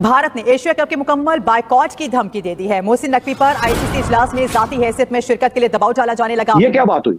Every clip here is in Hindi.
भारत ने एशिया कप के मुकम्मल बायकॉट की धमकी दे दी है। मोहसिन नकवी पर आईसीसी इजलास में जाती हैसियत में शिरकत के लिए दबाव डाला जाने लगा। ये क्या बात हुई?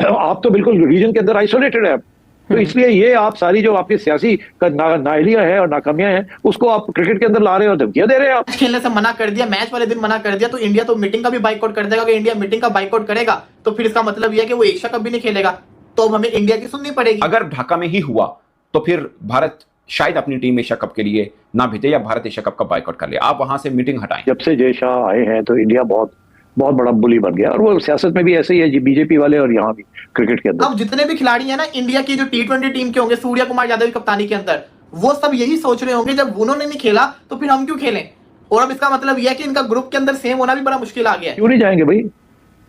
आप तो बिल्कुल रीजन के अंदर आइसोलेटेड है, तो इसलिए ये आप सारी जो आपकी सियासी नाइलियां हैं और नाकामियां हैं उसको आप क्रिकेट के अंदर ला रहे हो, धमकियां दे रहे हैं। आप खेलने से मना कर दिया, मैच वाले दिन मना कर दिया, तो इंडिया तो मीटिंग का भी बाइकआउट कर देगा। अगर इंडिया मीटिंग का बाइकआउट करेगा तो फिर इसका मतलब यह है कि वो एशिया कप भी नहीं खेलेगा, तो अब हमें इंडिया की सुननी पड़ेगी। अगर ढाका में ही हुआ तो फिर भारत शायद अपनी टीम एशिया कप के लिए ना भेजे या भारत एशिया कप का बाइकआउट कर ले। आप वहां से मीटिंग हटाएं। जब से जय शाह आए हैं तो इंडिया बहुत बड़ा बुली बन गया, और वो सियासत में भी ऐसे ही है, बीजेपी वाले और यहाँ भी क्रिकेट के अंदर। अब जितने भी खिलाड़ी हैं ना इंडिया की जो T20 टीम के होंगे, सूर्य कुमार यादव की कप्तानी के अंदर, वो सब यही सोच रहे होंगे जब उन्होंने नहीं खेला तो फिर हम क्यों खेलें। और अब इसका मतलब यह है कि इनका ग्रुप के अंदर सेम होना भी बड़ा मुश्किल आ गया है। क्यों नहीं जाएंगे भाई?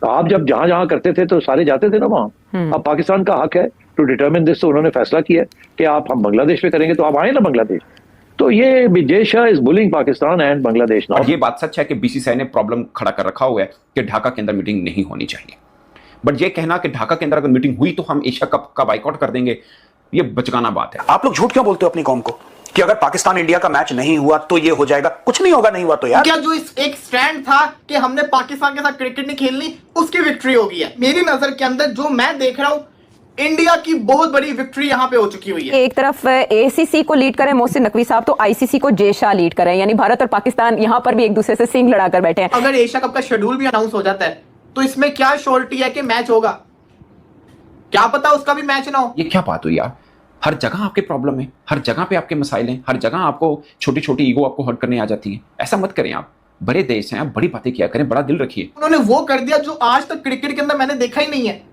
आप जब जहां जहां करते थे तो सारे जाते थे ना वहां। अब पाकिस्तान का हक है टू डिटरमिन दिस, तो उन्होंने फैसला किया कि आप हम बांग्लादेश में करेंगे, तो आप आए ना बांग्लादेश। तो ये Jay Shah is bullying Pakistan and Bangladesh ना। और ये बात सच है कि बीसीसीआई ने प्रॉब्लम खड़ा कर रखा हुआ है कि ढाका के अंदर मीटिंग नहीं होनी चाहिए, बट ये कहना कि ढाका के अंदर अगर मीटिंग हुई तो हम एशिया कप का बाइकआउट कर देंगे, ये बचकाना बात है। आप लोग झूठ क्यों बोलते हो अपनी कौम को कि अगर पाकिस्तान इंडिया का मैच नहीं हुआ तो ये हो जाएगा? कुछ नहीं होगा, नहीं हुआ तो यार। क्या जो इस एक स्टैंड था कि हमने पाकिस्तान के साथ क्रिकेट नहीं खेलनी, उसकी विक्ट्री हो गई है। मेरी नजर के अंदर जो मैं देख रहा हूं, इंडिया की बहुत बड़ी विक्ट्री यहां पे हो चुकी हुई है। एक तरफ एसीसी को लीड करें मोहसिन नकवी साहब, तो आईसीसी को जय शाह लीड करें, यानी भारत और पाकिस्तान यहां पर भी एक दूसरे से सींग लड़ाकर बैठे हैं। अगर एशिया कप का शेड्यूल भी अनाउंस हो जाता है तो इसमें क्या श्योरिटी है कि मैच होगा? क्या पता उसका भी मैच ना हो। ये क्या बात हुई यार? हर जगह आपके प्रॉब्लम है, हर जगह पे आपके मसाइल हैं, हर जगह आपको छोटी छोटी ईगो आपको हर्ट करने आ जाती है। ऐसा मत करें, आप बड़े देश हैं, आप बड़ी बातें किया करें, बड़ा दिल रखिए। उन्होंने वो कर दिया जो आज तक क्रिकेट के अंदर मैंने देखा ही नहीं है।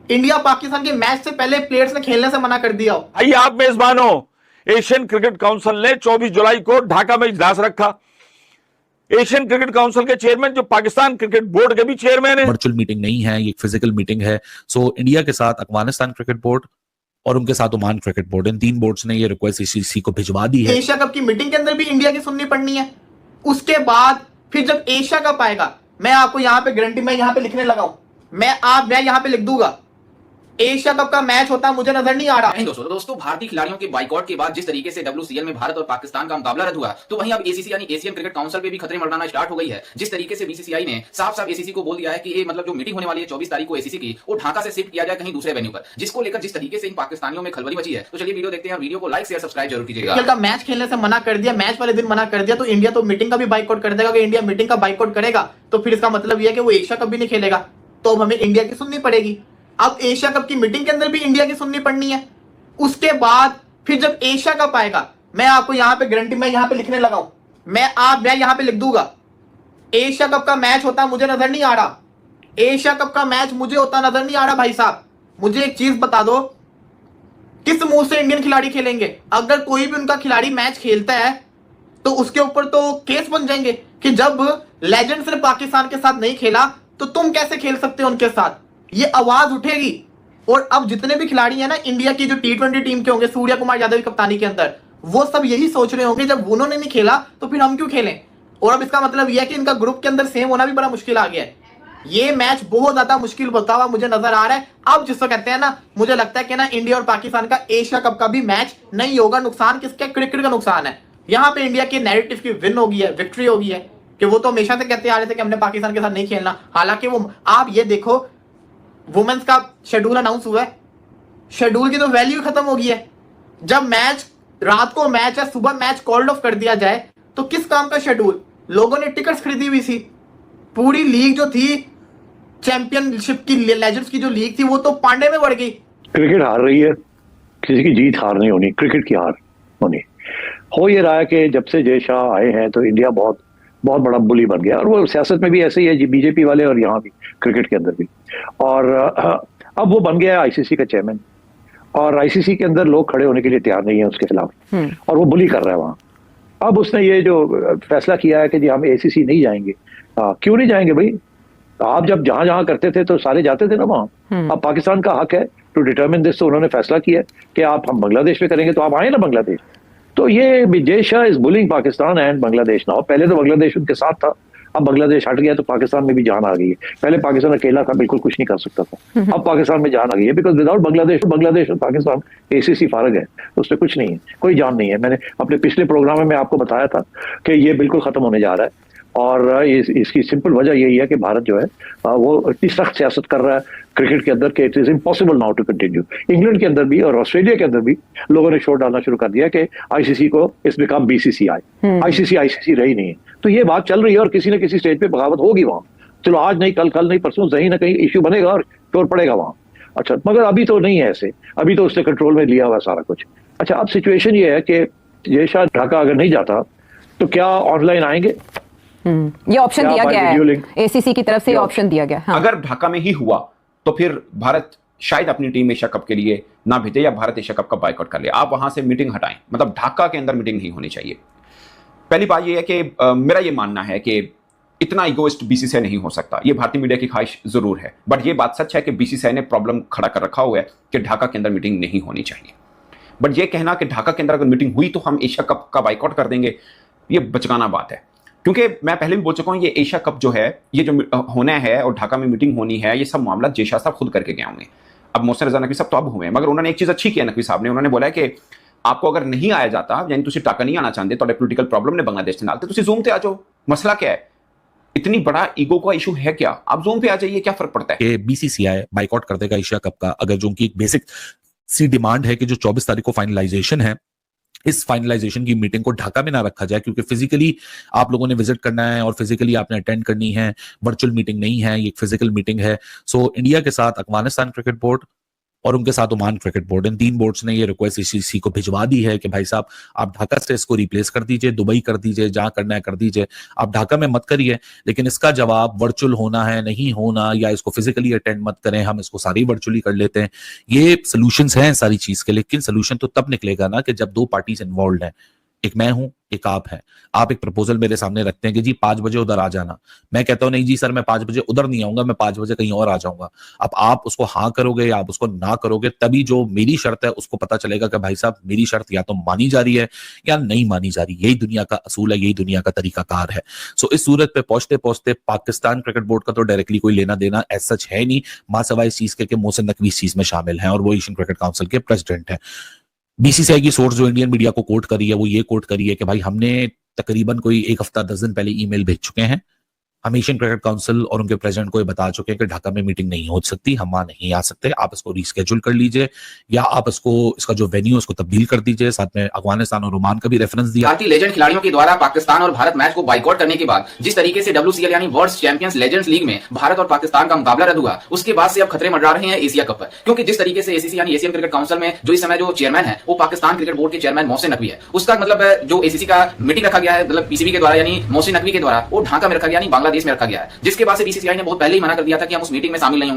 इंडिया पाकिस्तान के मैच से पहले प्लेयर्स ने खेलने से मना कर दिया हो। आइए आप मेजबान हो। एशियन क्रिकेट काउंसिल ने 24 जुलाई को ढाका में इजलास रखा। एशियन क्रिकेट काउंसिल के चेयरमैन जो पाकिस्तान क्रिकेट बोर्ड के भी चेयरमैन है। वर्चुअल मीटिंग नहीं है, ये फिजिकल मीटिंग है। सो इंडिया के साथ अफगानिस्तान क्रिकेट बोर्ड और उनके साथ ओमान क्रिकेट बोर्ड, इन 3 बोर्ड्स ने ये रिक्वेस्ट आईसीसी को भिजवा दी है। एशिया कप की मीटिंग के अंदर भी इंडिया की सुननी पड़नी है। उसके बाद फिर जब एशिया कप आएगा, मैं आपको यहां पे गारंटी, मैं यहां पे लिखने लगा हूं, मैं यहां पे लिख दूंगा, एशिया कप का मैच होता मुझे नजर नहीं आ रहा। दोस्तों भारतीय खिलाड़ियों के बाइकआउट के बाद जिस तरीके से WCL में भारत और पाकिस्तान का मुकाबला रद्द हुआ, तो वहीं अब ACC यानी एशियन क्रिकेट काउंसिल पे भी खतरे मंडराना स्टार्ट हो गई है। जिस तरीके से BCCI ने साफ ACC को बोल दिया है कि ये मतलब जो मीटिंग होने वाली है 24 तारीख को ACC की, वो ढाका से शिफ्ट किया जाए कहीं दूसरे वेन्यू पर, जिसको लेकर जिस तरीके से इन पाकिस्तानियों में खलबली मची है। तो चलिए वीडियो देखते हैं, वीडियो को लाइक शेयर सब्सक्राइब जरूर कीजिएगा। मैच खेलने से मना कर दिया, मैच वाले दिन मना कर दिया, तो इंडिया तो मीटिंग का भी बाइकआउट कर देगा। अगर इंडिया मीटिंग का बाइकआउट करेगा तो फिर इसका मतलब यह है कि वो एशिया कप भी नहीं खेलेगा, तो अब हमें इंडिया की सुननी पड़ेगी। अब एशिया कप की मीटिंग के अंदर भी इंडिया की सुननी पड़नी है। उसके बाद फिर जब एशिया कप आएगा, मैं आपको यहां पे गारंटी, मैं यहां पे लिखने लगा हूं, मैं यहां पे लिख दूंगा, एशिया कप का मैच होता मुझे नजर नहीं आ रहा। एशिया कप का मैच मुझे होता नजर नहीं आ रहा। भाई साहब मुझे एक चीज बता दो, किस मुंह से इंडियन खिलाड़ी खेलेंगे? अगर कोई भी उनका खिलाड़ी मैच खेलता है तो उसके ऊपर तो केस बन जाएंगे कि जब लेजेंड्स ने पाकिस्तान के साथ नहीं खेला तो तुम कैसे खेल सकते हो उनके साथ। ये आवाज उठेगी। और अब जितने भी खिलाड़ी हैं ना इंडिया की जो T20 टीम के होंगे, सूर्य कुमार यादव की कप्तानी के अंदर, वो सब यही सोच रहे होंगे जब उन्होंने नहीं खेला तो फिर हम क्यों खेलें। और अब इसका मतलब यह है कि इनका ग्रुप के अंदर सेम होना भी बड़ा मुश्किल आ गया है। ये मैच बहुत ज्यादा मुश्किल होता हुआ मुझे नजर आ रहा है। अब जिसको कहते हैं ना, मुझे लगता है कि ना इंडिया और पाकिस्तान का एशिया कप का भी मैच नहीं होगा। नुकसान किसका? क्रिकेट का नुकसान है। यहाँ पे इंडिया के नैरेटिव की विन होगी है, विक्ट्री होगी है, कि वो तो हमेशा से कहते आ रहे थे कि हमने पाकिस्तान के साथ नहीं खेलना। हालांकि वो, आप ये देखो, वुमेन्स का शेड्यूल अनाउंस हुआ है, शेड्यूल की तो वैल्यू खत्म हो गई है। जब मैच रात को मैच है, सुबह मैच कॉल्ड ऑफ कर दिया जाए तो किस काम का शेड्यूल? लोगों ने टिकट्स खरीदी हुई थी। पूरी लीग जो थी, चैंपियनशिप की, लेजेंड्स की जो लीग थी, वो तो पांडे में बढ़ गई। क्रिकेट हार रही है, किसी की जीत हार नहीं होनी, क्रिकेट की हार होनी। हो ये रहा है कि जब से जय शाह आए हैं तो इंडिया बहुत बड़ा बुली बन गया, और वो सियासत में भी ऐसे ही है, बीजेपी वाले और यहाँ भी क्रिकेट के अंदर भी। और अब वो बन गया है आईसीसी का चेयरमैन, और आईसीसी के अंदर लोग खड़े होने के लिए तैयार नहीं है उसके खिलाफ, और वो बुली कर रहा है वहाँ। अब उसने ये जो फैसला किया है कि जी हम ACC नहीं जाएंगे। क्यों नहीं जाएंगे भाई? आप जब जहां जहां करते थे तो सारे जाते थे ना वहां। अब पाकिस्तान का हक है टू डिटरमिन दिस, तो उन्होंने फैसला किया कि आप हम बांग्लादेश में करेंगे, तो आप आए ना बांग्लादेश। तो ये Jay Shah is bullying Pakistan and Bangladesh ना। पहले तो बांग्लादेश उनके साथ था, अब बांग्लादेश हट गया तो पाकिस्तान में भी जान आ गई है। पहले पाकिस्तान अकेला था, बिल्कुल कुछ नहीं कर सकता था, अब पाकिस्तान में जान आ गई है, बिकॉज विदाउट बांग्लादेश और पाकिस्तान ACC फारग है, उसमें कुछ नहीं है, कोई जान नहीं है। मैंने अपने पिछले प्रोग्राम में आपको बताया था कि ये बिल्कुल खत्म होने जा रहा है, और इसकी सिंपल वजह यही है कि भारत जो है वो इतनी सख्त सियासत कर रहा है क्रिकेट के अंदर कि it is impossible now to continue. England के अंदर भी और ऑस्ट्रेलिया के अंदर भी लोगों ने शोर डालना शुरू कर दिया कि ICC को इस बिकम BCCI, ICC रही नहीं है। तो ये बात चल रही है और किसी न किसी स्टेज पे बगावत होगी वहां। चलो आज नहीं, कल नहीं, परसों कहीं ना कहीं इश्यू बनेगा और शोर पड़ेगा वहां। अच्छा, मगर अभी तो नहीं है ऐसे, अभी तो उसने कंट्रोल में लिया हुआ सारा कुछ। अच्छा, अब सिचुएशन ये है कि ये शायद ढाका अगर नहीं जाता तो क्या ऑनलाइन आएंगे? ये ऑप्शन दिया गया है ACC की तरफ से, ऑप्शन दिया गया। हाँ। अगर ढाका में ही हुआ तो फिर भारत शायद अपनी टीम एशिया कप के लिए ना भेजे या भारत एशिया कप का बायकॉट कर ले। आप वहां से मीटिंग हटाएं, मतलब ढाका के अंदर मीटिंग नहीं होनी चाहिए। पहली बात यह है कि मेरा यह मानना है कि इतना इगोइस्ट BCCI नहीं हो सकता। यह भारतीय मीडिया की ख्वाहिश जरूर है, बट यह बात सच है कि BCCI ने प्रॉब्लम खड़ा कर रखा हुआ है कि ढाका के अंदर मीटिंग नहीं होनी चाहिए। बट यह कहना कि ढाका के अंदर अगर मीटिंग हुई तो हम एशिया कप का बायकॉट कर देंगे, यह बचकाना बात है। क्योंकि मैं पहले भी बोल चुका हूं, ये एशिया कप जो है, ये जो होना है और ढाका में मीटिंग होनी है, ये सब मामला जय शाह साहब खुद करके गए होंगे। अब मोहसिन रजा नकवी साहब तो अब हुए हैं, मगर उन्होंने एक चीज अच्छी की है नकवी साहब ने, उन्होंने बोला कि आपको अगर नहीं आया जाता, यानी तुम ढाका नहीं आना चाहते, तो पॉलिटिकल प्रॉब्लम ने बांग्लादेश नाल, तो जूम पे आ जाओ, मसला क्या है? इतनी बड़ा ईगो का इशू है क्या? आप जूम पे आ जाइए, क्या फर्क पड़ता है? BCCI बाइकआउट कर देगा एशिया कप का, अगर जो उनकी एक बेसिक सी डिमांड है कि जो 24 तारीख को फाइनलाइजेशन है, इस फाइनलाइजेशन की मीटिंग को ढाका में ना रखा जाए, क्योंकि फिजिकली आप लोगों ने विजिट करना है और फिजिकली आपने अटेंड करनी है, वर्चुअल मीटिंग नहीं है, ये फिजिकल मीटिंग है। सो इंडिया के साथ अफगानिस्तान क्रिकेट बोर्ड और उनके साथ ओमान क्रिकेट बोर्ड, इन 3 बोर्ड्स ने ये रिक्वेस्ट ACC को भिजवा दी है कि भाई साहब आप ढाका से इसको रिप्लेस कर दीजिए, दुबई कर दीजिए, जहां करना है कर दीजिए, आप ढाका में मत करिए। लेकिन इसका जवाब वर्चुअल होना है, नहीं होना, या इसको फिजिकली अटेंड मत करें, हम इसको सारी वर्चुअली कर लेते हैं। ये सोल्यूशंस हैं सारी चीज के, लेकिन सोल्यूशन तो तब निकलेगा ना कि जब 2 पार्टीज इन्वॉल्व हैं, एक मैं हूं, एक आप है। आप एक प्रपोजल मेरे सामने रखते हैं कि जी 5 बजे उधर आ जाना, मैं कहता हूं नहीं जी सर मैं 5 बजे उधर नहीं आऊंगा, मैं 5 बजे कहीं और आ जाऊंगा। अब आप उसको हाँ करोगे या आप उसको ना करोगे, तभी जो मेरी शर्त है उसको पता चलेगा कि भाई साहब मेरी शर्त या तो मानी जा रही है या नहीं मानी जा रही। यही दुनिया का असूल है, यही दुनिया का तरीकाकार है। सो इस सूरत पे पहुंचते पहुंचते पाकिस्तान क्रिकेट बोर्ड का तो डायरेक्टली कोई लेना देना ऐसा सच है नहीं, मां सवाए इस चीज के मोहसिन नकवी इस चीज में शामिल हैं और वो एशियन क्रिकेट काउंसिल के प्रेसिडेंट हैं। BCCI की सोर्स जो इंडियन मीडिया को कोट करी है वो ये कोट करी है कि भाई हमने तकरीबन कोई 1 हफ्ता 10 दिन पहले ईमेल भेज चुके हैं, हम एशियन क्रिकेट काउंसिल और उनके प्रेसिडेंट को ये बता चुके हैं कि ढाका में मीटिंग नहीं हो सकती, हम वहां नहीं आ सकते, आप इसको रीस्केड्यूल कर लीजिए या आप इसका जो वेन्यू उसको तब्दील कर दीजिए। साथ में अफगानिस्तान और ओमान का भी रेफरेंस दिया। भारतीय लेजेंड खिलाड़ियों के द्वारा पाकिस्तान और भारत मैच को बाइकआउट करने के बाद जिस तरीके से WCL यानी वर्ल्ड चैंपियंस लेजेंड्स लीग में भारत और पाकिस्तान का मुकाबला रद्द हुआ, उसके बाद से अब खतरे मंडरा रहे हैं एशिया कप पर। क्योंकि जिस तरीके से ACC यानी एशियन क्रिकेट काउंसिल में जो इस समय जो चेयरमैन है वो पाकिस्तान क्रिकेट बोर्ड के चेयरमैन मोहसिन नकवी है, उसका मतलब जो ACC का मीटिंग रखा गया है, मतलब PCB के द्वारा यानी मोहसिन नकवी के द्वारा, वो ढाका में रखा गया यानी बांग्लादेश में रखा गया है, जिसके बाद से BCCI ने बहुत पहले ही मना कर दिया था कि हम उस मीटिंग में शामिल नहीं होंगे।